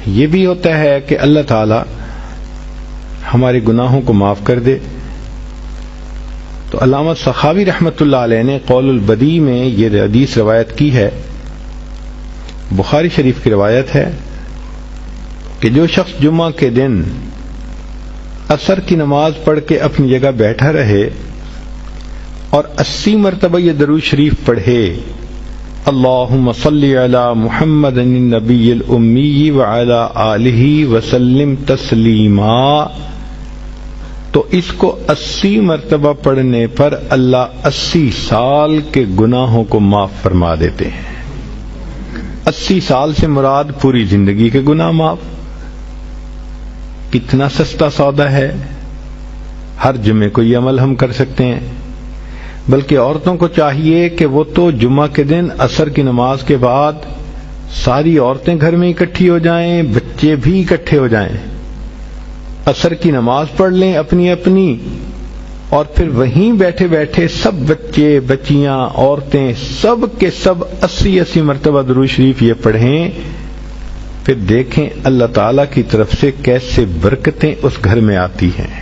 یہ بھی ہوتا ہے کہ اللہ تعالی ہمارے گناہوں کو معاف کر دے. تو علامہ سخاوی رحمۃ اللہ علیہ نے قول البدیع میں یہ حدیث روایت کی ہے، بخاری شریف کی روایت ہے کہ جو شخص جمعہ کے دن عصر کی نماز پڑھ کے اپنی جگہ بیٹھا رہے اور 80 مرتبہ یہ درود شریف پڑھے، اللہم صلی علی محمد النبی الامی وعلی آلہ وسلم تسلیما، تو اس کو 80 مرتبہ پڑھنے پر اللہ 80 سال کے گناہوں کو معاف فرما دیتے ہیں. 80 سال سے مراد پوری زندگی کے گناہ معاف. کتنا سستا سودا ہے، ہر جمعے کو یہ عمل ہم کر سکتے ہیں. بلکہ عورتوں کو چاہیے کہ وہ تو جمعہ کے دن عصر کی نماز کے بعد ساری عورتیں گھر میں اکٹھی ہو جائیں، بچے بھی اکٹھے ہو جائیں، عصر کی نماز پڑھ لیں اپنی اپنی، اور پھر وہیں بیٹھے بیٹھے سب بچے بچیاں عورتیں سب کے سب 80 مرتبہ درود شریف یہ پڑھیں. پھر دیکھیں اللہ تعالی کی طرف سے کیسے برکتیں اس گھر میں آتی ہیں.